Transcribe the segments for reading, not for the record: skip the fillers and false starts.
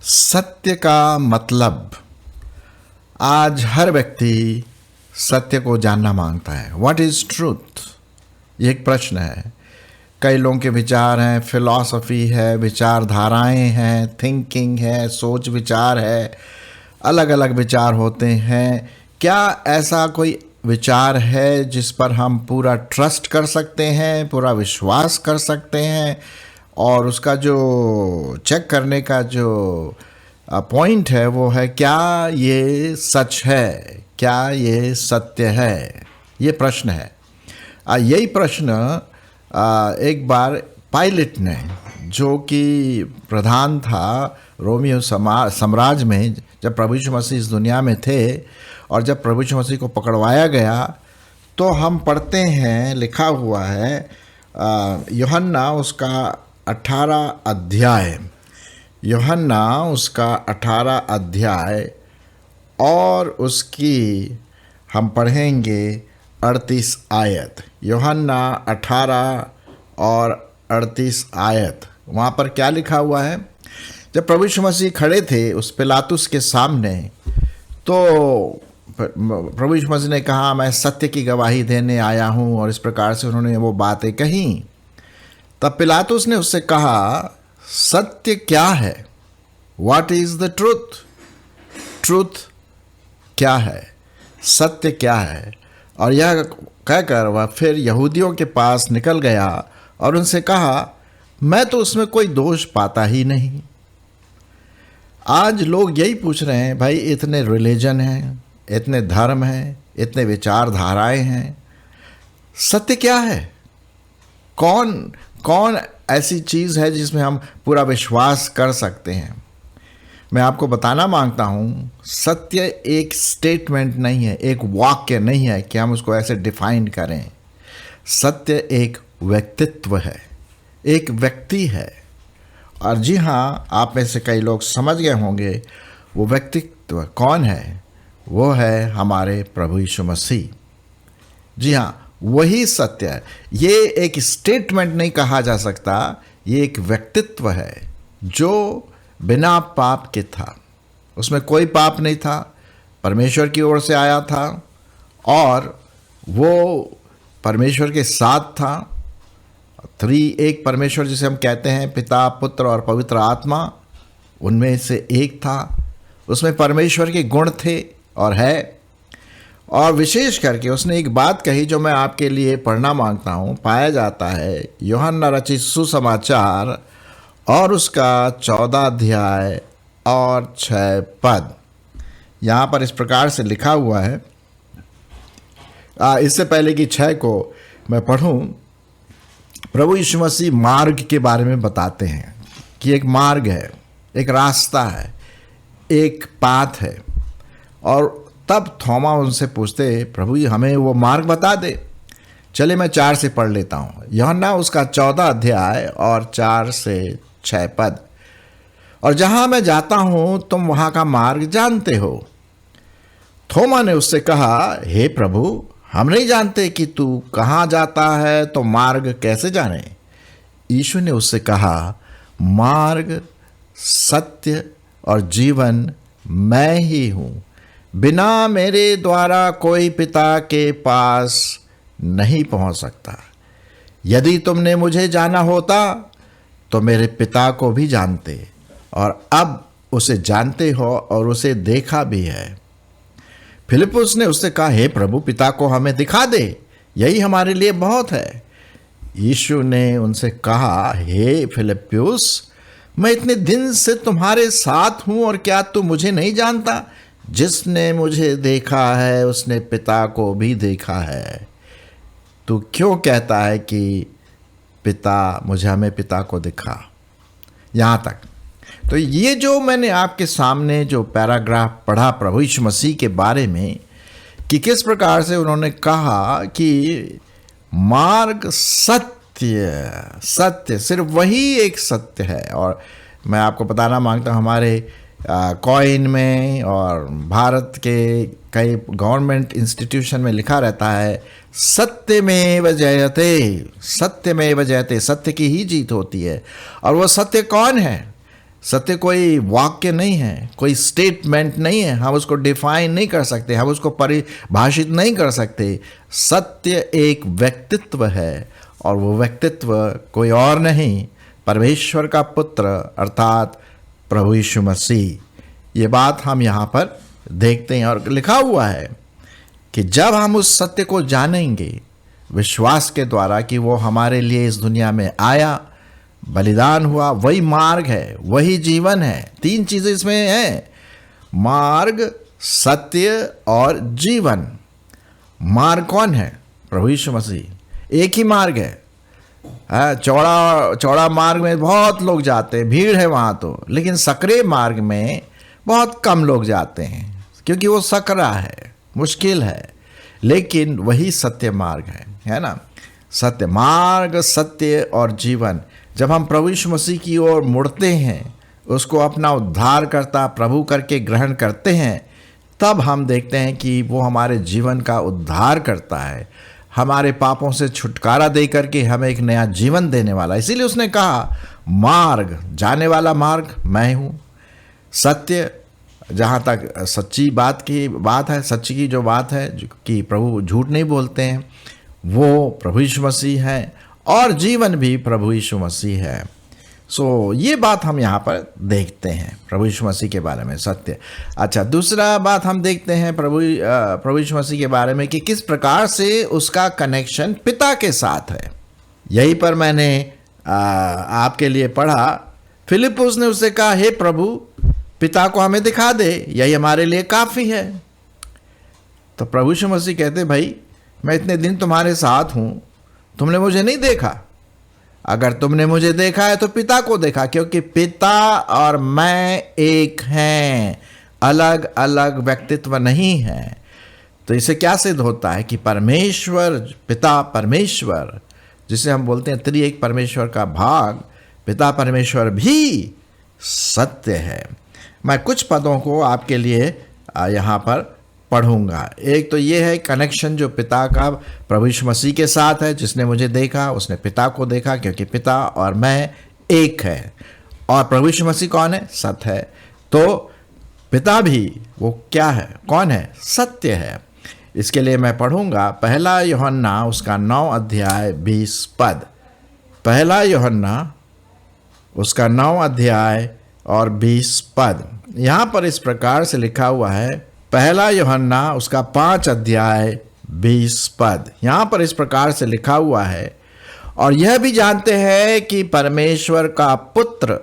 सत्य का मतलब। आज हर व्यक्ति सत्य को जानना मांगता है। What is truth? ये एक प्रश्न है। कई लोगों के विचार हैं, फिलॉसफी है, विचारधाराएं हैं, थिंकिंग है, सोच विचार है, अलग अलग विचार होते हैं। क्या ऐसा कोई विचार है जिस पर हम पूरा ट्रस्ट कर सकते हैं, पूरा विश्वास कर सकते हैं, और उसका जो चेक करने का जो पॉइंट है वो है क्या ये सच है, क्या ये सत्य है? ये प्रश्न है। यही प्रश्न एक बार पायलट ने, जो कि प्रधान था रोमियो साम्राज्य में जब प्रभु यीशु मसीह इस दुनिया में थे, और जब प्रभु यीशु मसीह को पकड़वाया गया, तो हम पढ़ते हैं, लिखा हुआ है यूहन्ना उसका 18 अध्याय, यूहन्ना उसका 18 अध्याय और उसकी हम पढ़ेंगे 38 आयत। यूहन्ना 18 और 38 आयत। वहाँ पर क्या लिखा हुआ है? जब प्रभु यीशु मसीह खड़े थे उस पिलातुस के सामने, तो प्रभु यीशु मसीह ने कहा, मैं सत्य की गवाही देने आया हूँ, और इस प्रकार से उन्होंने वो बातें कही। तब पिलातुस ने उससे कहा, सत्य क्या है? What is the truth? Truth क्या है? सत्य क्या है? और यह कहकर वह फिर यहूदियों के पास निकल गया और उनसे कहा, मैं तो उसमें कोई दोष पाता ही नहीं। आज लोग यही पूछ रहे हैं, भाई इतने रिलीजन हैं, इतने धर्म हैं, इतने विचारधाराएं हैं, सत्य क्या है? कौन ऐसी चीज़ है जिसमें हम पूरा विश्वास कर सकते हैं? मैं आपको बताना मांगता हूँ, सत्य एक स्टेटमेंट नहीं है, एक वाक्य नहीं है कि हम उसको ऐसे डिफाइन करें। सत्य एक व्यक्तित्व है, एक व्यक्ति है। और जी हाँ, आप में से कई लोग समझ गए होंगे वो व्यक्तित्व कौन है। वो है हमारे प्रभु यीशु मसीह। जी हाँ, वही सत्य है। ये एक स्टेटमेंट नहीं कहा जा सकता, ये एक व्यक्तित्व है जो बिना पाप के था। उसमें कोई पाप नहीं था, परमेश्वर की ओर से आया था, और वो परमेश्वर के साथ था। एक परमेश्वर जिसे हम कहते हैं पिता, पुत्र और पवित्र आत्मा, उनमें से एक था। उसमें परमेश्वर के गुण थे और है। और विशेष करके उसने एक बात कही जो मैं आपके लिए पढ़ना मांगता हूँ। पाया जाता है यूहन्ना रचित सुसमाचार और उसका 14 अध्याय और 6 पद। यहाँ पर इस प्रकार से लिखा हुआ है। इससे पहले कि 6 को मैं पढ़ूँ, प्रभु यीशु मसीह मार्ग के बारे में बताते हैं कि एक मार्ग है, एक रास्ता है, एक पाथ है। और तब थोमा उनसे पूछते, प्रभु हमें वो मार्ग बता दे। चले मैं 4 से पढ़ लेता हूँ। यूहन्ना उसका 14 अध्याय और 4 से 6 पद। और जहाँ मैं जाता हूँ तुम वहाँ का मार्ग जानते हो। थोमा ने उससे कहा, हे प्रभु, हम नहीं जानते कि तू कहाँ जाता है, तो मार्ग कैसे जाने? यीशु ने उससे कहा, मार्ग, सत्य और जीवन मैं ही हूँ। बिना मेरे द्वारा कोई पिता के पास नहीं पहुँच सकता। यदि तुमने मुझे जाना होता तो मेरे पिता को भी जानते, और अब उसे जानते हो और उसे देखा भी है। फिलिप्पुस ने उससे कहा, हे प्रभु, पिता को हमें दिखा दे, यही हमारे लिए बहुत है। यीशु ने उनसे कहा, हे फिलिप्पुस, मैं इतने दिन से तुम्हारे साथ हूँ और क्या तू मुझे नहीं जानता? जिसने मुझे देखा है उसने पिता को भी देखा है। तू क्यों कहता है कि पिता, मुझे हमें पिता को दिखा? यहाँ तक। तो ये जो मैंने आपके सामने जो पैराग्राफ पढ़ा प्रभु यीशु मसीह के बारे में, कि किस प्रकार से उन्होंने कहा कि मार्ग, सत्य, सिर्फ वही एक सत्य है। और मैं आपको बताना मांगता हूँ, हमारे कॉइन में और भारत के कई गवर्नमेंट इंस्टीट्यूशन में लिखा रहता है सत्यमेव जयते, सत्यमेव जयते, सत्य की ही जीत होती है। और वो सत्य कौन है? सत्य कोई वाक्य नहीं है, कोई स्टेटमेंट नहीं है, हम उसको डिफाइन नहीं कर सकते, हम उसको परिभाषित नहीं कर सकते। सत्य एक व्यक्तित्व है और वो व्यक्तित्व कोई और नहीं, परमेश्वर का पुत्र अर्थात प्रभु यीशु मसीह। ये बात हम यहाँ पर देखते हैं और लिखा हुआ है कि जब हम उस सत्य को जानेंगे विश्वास के द्वारा कि वो हमारे लिए इस दुनिया में आया, बलिदान हुआ, वही मार्ग है, वही जीवन है। तीन चीज़ें इसमें हैं, मार्ग, सत्य और जीवन। मार्ग कौन है? प्रभु यीशु मसीह। एक ही मार्ग है, चौड़ा मार्ग में बहुत लोग जाते हैं, भीड़ है वहाँ तो, लेकिन सकरे मार्ग में बहुत कम लोग जाते हैं क्योंकि वो सकरा है, मुश्किल है। लेकिन वही सत्य मार्ग है ना? सत्य मार्ग, सत्य और जीवन। जब हम प्रभु यीशु मसीह की ओर मुड़ते हैं, उसको अपना उद्धारकर्ता प्रभु करके ग्रहण करते हैं, तब हम देखते हैं कि वो हमारे जीवन का उद्धार करता है, हमारे पापों से छुटकारा दे करके हमें एक नया जीवन देने वाला। इसीलिए उसने कहा मार्ग, जाने वाला मार्ग मैं हूँ। सत्य, जहाँ तक सच्ची बात की बात है, सच्ची की जो बात है कि प्रभु झूठ नहीं बोलते हैं, वो प्रभु यीशु मसीह है, और जीवन भी प्रभु यीशु मसीह है। सो ये बात हम यहाँ पर देखते हैं प्रभु यीशु मसीह के बारे में, सत्य। अच्छा, दूसरा बात हम देखते हैं प्रभु यीशु मसीह के बारे में कि किस प्रकार से उसका कनेक्शन पिता के साथ है। यहीं पर मैंने आपके लिए पढ़ा, फिलिप्पुस ने उससे कहा, हे प्रभु, पिता को हमें दिखा दे, यही हमारे लिए काफ़ी है। तो प्रभु यीशु मसीह कहते, भाई मैं इतने दिन तुम्हारे साथ हूँ, तुमने मुझे नहीं देखा। अगर तुमने मुझे देखा है तो पिता को देखा, क्योंकि पिता और मैं एक हैं, अलग अलग व्यक्तित्व नहीं है। तो इससे क्या सिद्ध होता है कि परमेश्वर, पिता परमेश्वर, जिसे हम बोलते हैं त्रिएक परमेश्वर का भाग, पिता परमेश्वर भी सत्य है। मैं कुछ पदों को आपके लिए यहाँ पर पढ़ूंगा। एक तो ये है कनेक्शन जो पिता का प्रभु यीशु मसीह के साथ है, जिसने मुझे देखा उसने पिता को देखा, क्योंकि पिता और मैं एक है। और प्रभु यीशु मसीह कौन है? सत्य है। तो पिता भी वो क्या है, कौन है? सत्य है। इसके लिए मैं पढ़ूंगा पहला यूहन्ना उसका 9 अध्याय 20 पद। पहला यूहन्ना उसका 9 अध्याय और 20 पद। यहाँ पर इस प्रकार से लिखा हुआ है, पहला यूहन्ना उसका 5 अध्याय 20 पद। यहाँ पर इस प्रकार से लिखा हुआ है, और यह भी जानते हैं कि परमेश्वर का पुत्र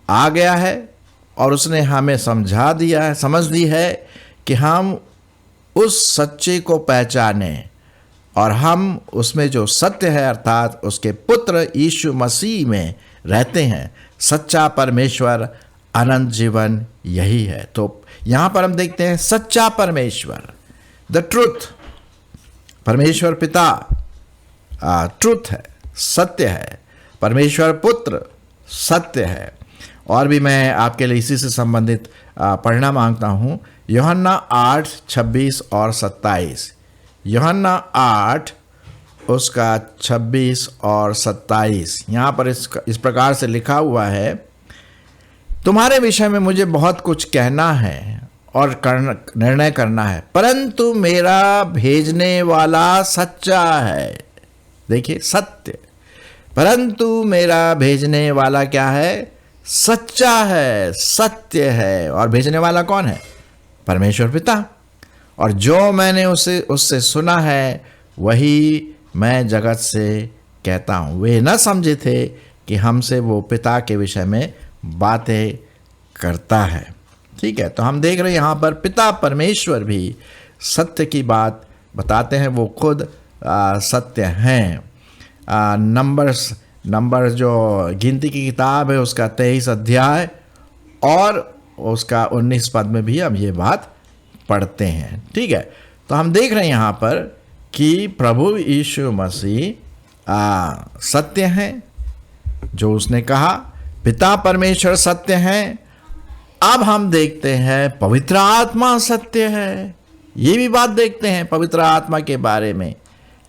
आ गया है और उसने हमें समझा दिया है, समझ दी है कि हम उस सच्चे को पहचाने, और हम उसमें जो सत्य है अर्थात उसके पुत्र यीशु मसीह में रहते हैं। सच्चा परमेश्वर, अनंत जीवन यही है। तो यहाँ पर हम देखते हैं सच्चा परमेश्वर, द ट्रुथ, परमेश्वर पिता ट्रुथ है, सत्य है, परमेश्वर पुत्र सत्य है। और भी मैं आपके लिए इसी से संबंधित पढ़ना मांगता हूँ, यूहन्ना 8, 26 और 27। यूहन्ना 8 उसका 26 और 27। यहाँ पर इस प्रकार से लिखा हुआ है, तुम्हारे विषय में मुझे बहुत कुछ कहना है और निर्णय करना है, परंतु मेरा भेजने वाला सच्चा है। देखिए, सत्य, परंतु मेरा भेजने वाला क्या है? सच्चा है, सत्य है। और भेजने वाला कौन है? परमेश्वर पिता। और जो मैंने उससे सुना है वही मैं जगत से कहता हूँ। वे न समझे थे कि हमसे वो पिता के विषय में बातें करता है। ठीक है, तो हम देख रहे हैं यहाँ पर पिता परमेश्वर भी सत्य की बात बताते हैं, वो खुद सत्य हैं। नंबर जो गिनती की किताब है उसका 23 अध्याय और उसका 19 पद में भी हम ये बात पढ़ते हैं। ठीक है, तो हम देख रहे हैं यहाँ पर कि प्रभु यीशु मसीह सत्य हैं, जो उसने कहा, पिता परमेश्वर सत्य हैं, अब हम देखते हैं पवित्र आत्मा सत्य है। ये भी बात देखते हैं पवित्र आत्मा के बारे में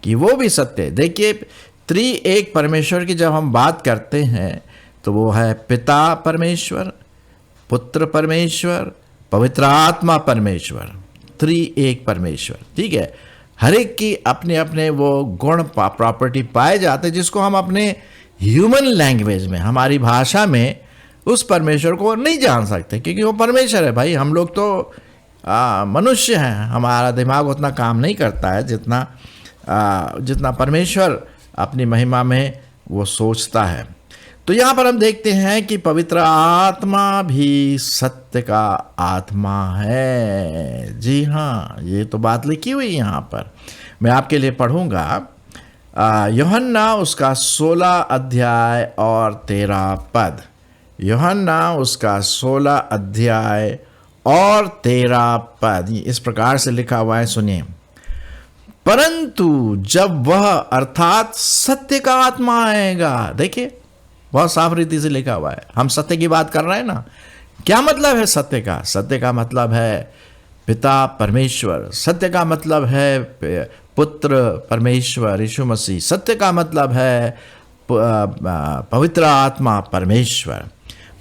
कि वो भी सत्य है। देखिए, एक परमेश्वर की जब हम बात करते हैं तो वो है पिता परमेश्वर, पुत्र परमेश्वर, पवित्र आत्मा परमेश्वर, एक परमेश्वर। ठीक है, हर एक की अपने अपने वो गुण प्रॉपर्टी पाए जाते हैं जिसको हम अपने ह्यूमन लैंग्वेज में, हमारी भाषा में उस परमेश्वर को नहीं जान सकते, क्योंकि वो परमेश्वर है भाई। हम लोग तो मनुष्य हैं, हमारा दिमाग उतना काम नहीं करता है जितना परमेश्वर अपनी महिमा में वो सोचता है। तो यहाँ पर हम देखते हैं कि पवित्र आत्मा भी सत्य का आत्मा है। जी हाँ, ये तो बात लिखी हुई यहाँ पर, मैं आपके लिए पढ़ूंगा। यूहन्ना उसका 16 अध्याय और 13 पद। यूहन्ना उसका 16 अध्याय और 13 पद इस प्रकार से लिखा हुआ है, सुनिए। परंतु जब वह अर्थात सत्य का आत्मा आएगा, देखिए बहुत साफ रीति से लिखा हुआ है, हम सत्य की बात कर रहे हैं ना। क्या मतलब है सत्य का? सत्य का मतलब है पिता परमेश्वर, सत्य का मतलब है पुत्र परमेश्वर यीशु मसीह, सत्य का मतलब है पवित्र आत्मा परमेश्वर।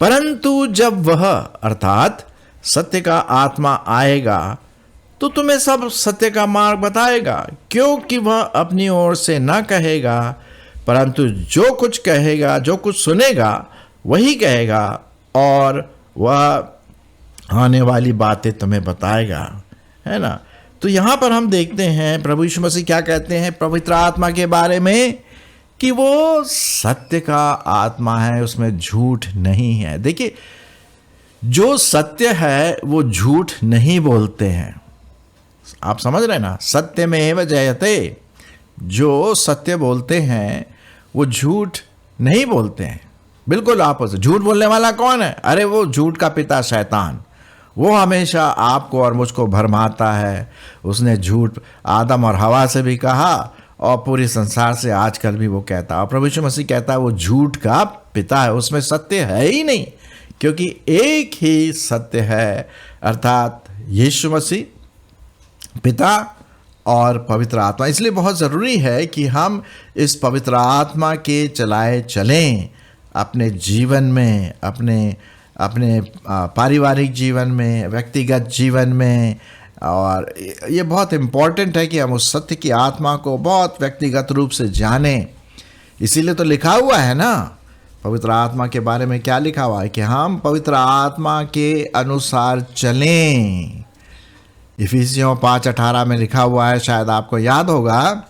परंतु जब वह अर्थात सत्य का आत्मा आएगा तो तुम्हें सब सत्य का मार्ग बताएगा, क्योंकि वह अपनी ओर से न कहेगा, परंतु जो कुछ कहेगा, जो कुछ सुनेगा वही कहेगा, और वह आने वाली बातें तुम्हें बताएगा। है ना? तो यहाँ पर हम देखते हैं प्रभु यीशु मसीह क्या कहते हैं पवित्र आत्मा के बारे में, कि वो सत्य का आत्मा है, उसमें झूठ नहीं है। देखिए, जो सत्य है वो झूठ नहीं बोलते हैं। आप समझ रहे ना? सत्य में एव जयते, जो सत्य बोलते हैं वो झूठ नहीं बोलते हैं। बिल्कुल अपोजिट। झूठ बोलने वाला कौन है? अरे वो झूठ का पिता शैतान। वो हमेशा आपको और मुझको भरमाता है। उसने झूठ आदम और हवा से भी कहा और पूरे संसार से आजकल भी वो कहता है। और प्रभु यीशु मसीह कहता है वो झूठ का पिता है, उसमें सत्य है ही नहीं, क्योंकि एक ही सत्य है, अर्थात यीशु मसीह, पिता और पवित्र आत्मा। इसलिए बहुत ज़रूरी है कि हम इस पवित्र आत्मा के चलाए चलें अपने जीवन में, अपने पारिवारिक जीवन में, व्यक्तिगत जीवन में। और ये बहुत इम्पॉर्टेंट है कि हम उस सत्य की आत्मा को बहुत व्यक्तिगत रूप से जानें। इसीलिए तो लिखा हुआ है ना, पवित्र आत्मा के बारे में क्या लिखा हुआ है कि हम पवित्र आत्मा के अनुसार चलें। इफिसियों 5:18 में लिखा हुआ है, शायद आपको याद होगा,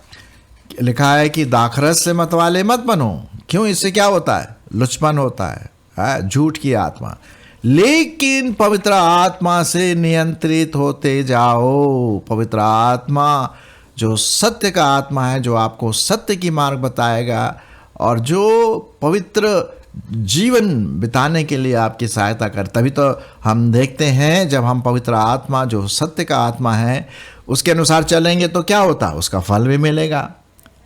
लिखा है कि दाखरस से मतवाले मत बनो। क्यों? इससे क्या होता है? लुचपन होता है, झूठ की आत्मा। लेकिन पवित्र आत्मा से नियंत्रित होते जाओ। पवित्र आत्मा जो सत्य का आत्मा है, जो आपको सत्य की मार्ग बताएगा और जो पवित्र जीवन बिताने के लिए आपकी सहायता कर। तभी तो हम देखते हैं जब हम पवित्र आत्मा जो सत्य का आत्मा है उसके अनुसार चलेंगे तो क्या होता है? उसका फल भी मिलेगा।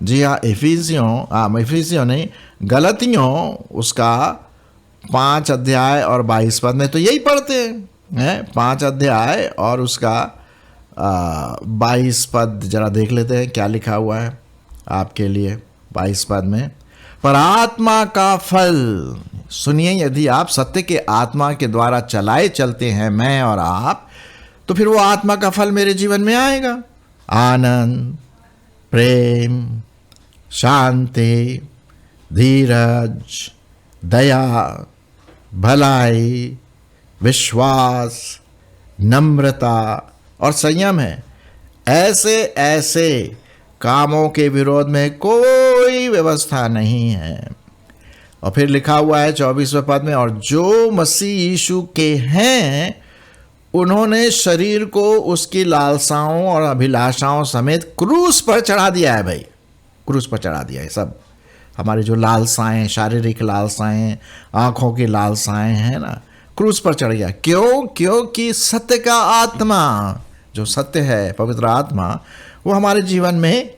जी हाँ, इफिसियों नहीं, गलतियों उसका 5 अध्याय और 22 पद में तो यही पढ़ते हैं। 5 अध्याय और उसका 22 पद जरा देख लेते हैं क्या लिखा हुआ है आपके लिए। 22 पद में, पर आत्मा का फल, सुनिए, यदि आप सत्य के आत्मा के द्वारा चलाए चलते हैं, मैं और आप, तो फिर वो आत्मा का फल मेरे जीवन में आएगा। आनंद, प्रेम, शांति, धीरज, दया, भलाई, विश्वास, नम्रता और संयम है। ऐसे कामों के विरोध में कोई व्यवस्था नहीं है। और फिर लिखा हुआ है 24वें पद में, और जो मसीह यीशु के हैं उन्होंने शरीर को उसकी लालसाओं और अभिलाषाओं समेत क्रूस पर चढ़ा दिया है। भाई, क्रूस पर चढ़ा दिया है सब हमारी जो लालसाएं, शारीरिक लालसाएं, आंखों की लालसाएं हैं ना, क्रूस पर चढ़ गया। क्यों? क्योंकि सत्य का आत्मा, जो सत्य है पवित्र आत्मा, वो हमारे जीवन में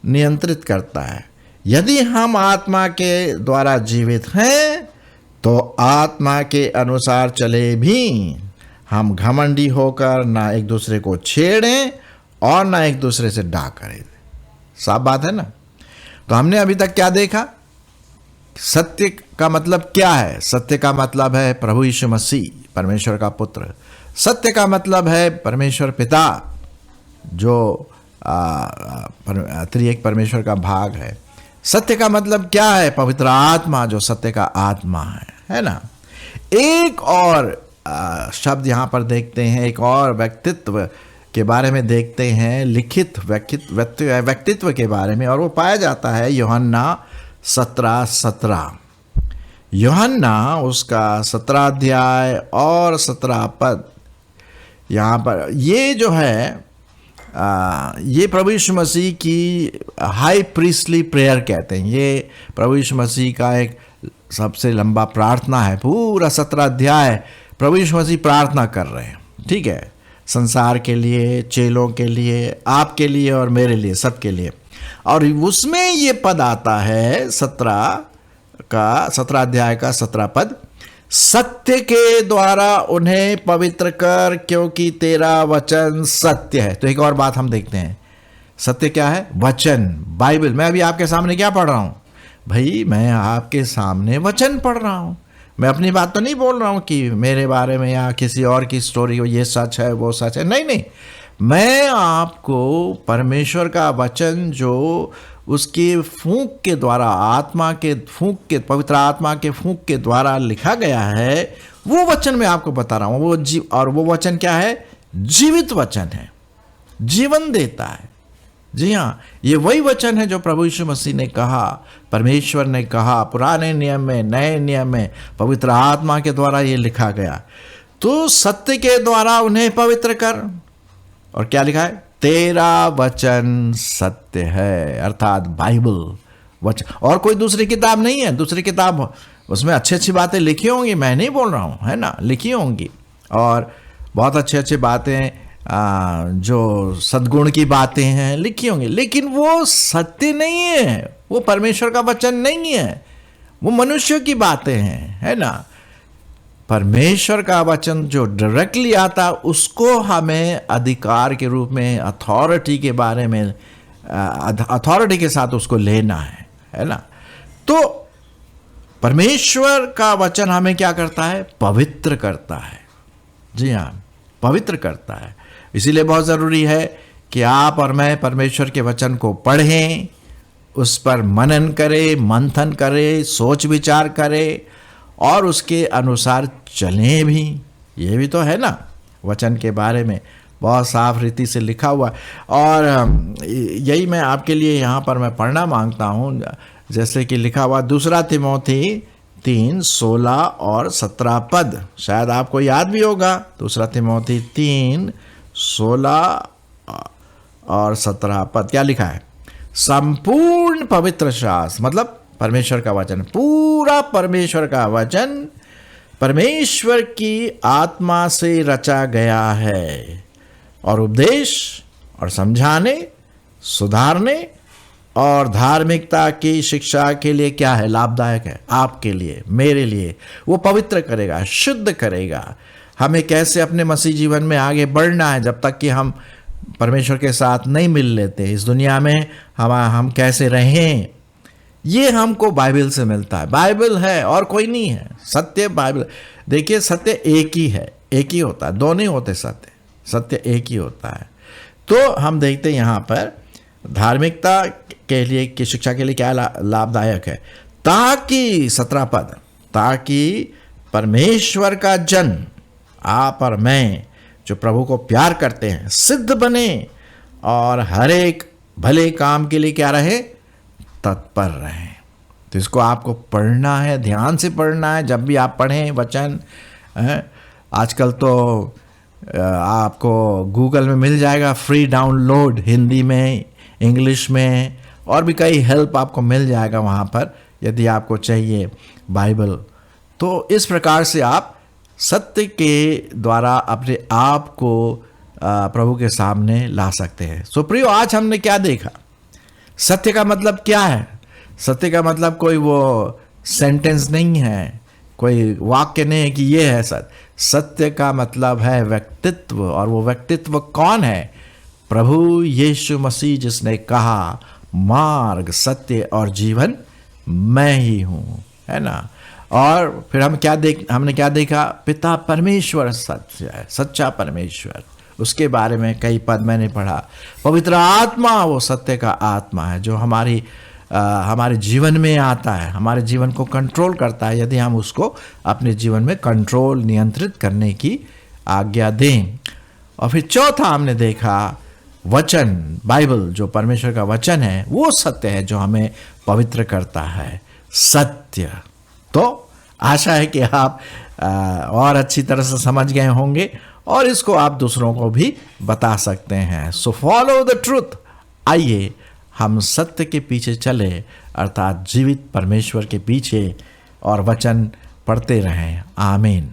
नियंत्रित करता है। यदि हम आत्मा के द्वारा जीवित हैं तो आत्मा के अनुसार चले भी हम घमंडी होकर ना एक दूसरे को छेड़ें और ना एक दूसरे से डाह करें। साफ बात है ना। तो हमने अभी तक क्या देखा? सत्य का मतलब क्या है? सत्य का मतलब है प्रभु यीशु मसीह, परमेश्वर का पुत्र। सत्य का मतलब है परमेश्वर पिता, जो त्रिएक परमेश्वर का भाग है। सत्य का मतलब क्या है? पवित्र आत्मा, जो सत्य का आत्मा है ना। एक और शब्द यहां पर देखते हैं, एक और व्यक्तित्व के बारे में देखते हैं, लिखित व्यक्तित्व के बारे में, और वो पाया जाता है यूहन्ना 17:17। यूहन्ना उसका 17 अध्याय और 17 पद। यहाँ पर ये जो है ये प्रभु यीशु मसीह की हाई प्रीस्टली प्रेयर कहते हैं। ये प्रभु यीशु मसीह का एक सबसे लंबा प्रार्थना है। पूरा 17 अध्याय प्रभु यीशु मसीह प्रार्थना कर रहे हैं, ठीक है, संसार के लिए, चेलों के लिए, आपके लिए और मेरे लिए, सबके लिए। और उसमें ये पद आता है 17 अध्याय का 17 पद, सत्य के द्वारा उन्हें पवित्र कर, क्योंकि तेरा वचन सत्य है। तो एक और बात हम देखते हैं, सत्य क्या है? वचन, बाइबल। मैं अभी आपके सामने क्या पढ़ रहा हूं भाई? मैं आपके सामने वचन पढ़ रहा हूं। मैं अपनी बात तो नहीं बोल रहा हूं कि मेरे बारे में या किसी और की स्टोरी हो, ये सच है वो सच है। नहीं नहीं, मैं आपको परमेश्वर का वचन जो उसकी फूंक के द्वारा, आत्मा के फूंक के, पवित्र आत्मा के फूंक के द्वारा लिखा गया है, वो वचन मैं आपको बता रहा हूं। और वो वचन क्या है? जीवित वचन है, जीवन देता है। जी हाँ, ये वही वचन है जो प्रभु यीशु मसीह ने कहा, परमेश्वर ने कहा, पुराने नियम में, नए नियम में, पवित्र आत्मा के द्वारा ये लिखा गया। तो सत्य के द्वारा उन्हें पवित्र कर, और क्या लिखा है? तेरा वचन सत्य है, अर्थात बाइबल वचन। और कोई दूसरी किताब नहीं है। दूसरी किताब उसमें अच्छी अच्छी बातें लिखी होंगी, मैं नहीं बोल रहा हूँ, है ना, लिखी होंगी, और बहुत अच्छी अच्छी बातें जो सद्गुण की बातें हैं लिखी होंगी, लेकिन वो सत्य नहीं है, वो परमेश्वर का वचन नहीं है, वो मनुष्य की बातें हैं, है ना। परमेश्वर का वचन जो डायरेक्टली आता, उसको हमें अधिकार के रूप में, अथॉरिटी के बारे में, अथॉरिटी के साथ उसको लेना है ना। तो परमेश्वर का वचन हमें क्या करता है? पवित्र करता है। जी हाँ, पवित्र करता है। इसीलिए बहुत ज़रूरी है कि आप और मैं परमेश्वर के वचन को पढ़ें, उस पर मनन करें, मंथन करें, सोच विचार करें और उसके अनुसार चलें भी। ये भी तो है ना, वचन के बारे में बहुत साफ रीति से लिखा हुआ। और यही मैं आपके लिए यहाँ पर मैं पढ़ना मांगता हूँ, जैसे कि लिखा हुआ 2 तिमोथी 3:16 और 17 पद। शायद आपको याद भी होगा, 2 तिमोथी 3:16 और 17 पद। क्या लिखा है? संपूर्ण पवित्र शास्त्र, मतलब परमेश्वर का वचन, पूरा परमेश्वर का वचन परमेश्वर की आत्मा से रचा गया है और उपदेश और समझाने, सुधारने और धार्मिकता की शिक्षा के लिए क्या है? लाभदायक है। आपके लिए, मेरे लिए। वो पवित्र करेगा, शुद्ध करेगा। हमें कैसे अपने मसीह जीवन में आगे बढ़ना है जब तक कि हम परमेश्वर के साथ नहीं मिल लेते। इस दुनिया में हम कैसे रहें, ये हमको बाइबल से मिलता है। बाइबल है और कोई नहीं है। सत्य बाइबल। देखिए, सत्य एक ही है, एक ही होता है, दो नहीं होते सत्य। सत्य एक ही होता है। तो हम देखते हैं यहाँ पर धार्मिकता के लिए, की शिक्षा के लिए क्या लाभदायक है, ताकि 17 पद, ताकि परमेश्वर का जन, आप और मैं जो प्रभु को प्यार करते हैं, सिद्ध बने और हर एक भले काम के लिए क्या रहे? तत्पर रहें। तो इसको आपको पढ़ना है, ध्यान से पढ़ना है। जब भी आप पढ़ें वचन, आजकल तो आपको गूगल में मिल जाएगा फ्री डाउनलोड, हिंदी में, इंग्लिश में, और भी कई हेल्प आपको मिल जाएगा वहाँ पर, यदि आपको चाहिए बाइबल। तो इस प्रकार से आप सत्य के द्वारा अपने आप को प्रभु के सामने ला सकते हैं। सो प्रियो, आज हमने क्या देखा? सत्य का मतलब क्या है? सत्य का मतलब कोई वो सेंटेंस नहीं है कोई वाक्य नहीं है कि ये है सत्य। सत्य का मतलब है व्यक्तित्व, और वो व्यक्तित्व कौन है? प्रभु यीशु मसीह, जिसने कहा मार्ग, सत्य और जीवन मैं ही हूँ, है ना। और फिर हमने क्या देखा? पिता परमेश्वर सत्य है, सच्चा परमेश्वर, उसके बारे में कई पद मैंने पढ़ा। पवित्र आत्मा वो सत्य का आत्मा है जो हमारे जीवन में आता है, हमारे जीवन को कंट्रोल करता है, यदि हम उसको अपने जीवन में कंट्रोल, नियंत्रित करने की आज्ञा दें। और फिर चौथा हमने देखा वचन, बाइबल जो परमेश्वर का वचन है वो सत्य है जो हमें पवित्र करता है, सत्य। तो आशा है कि आप और अच्छी तरह से समझ गए होंगे और इसको आप दूसरों को भी बता सकते हैं। So follow the truth. आइए हम सत्य के पीछे चले, अर्थात जीवित परमेश्वर के पीछे, और वचन पढ़ते रहें। आमीन।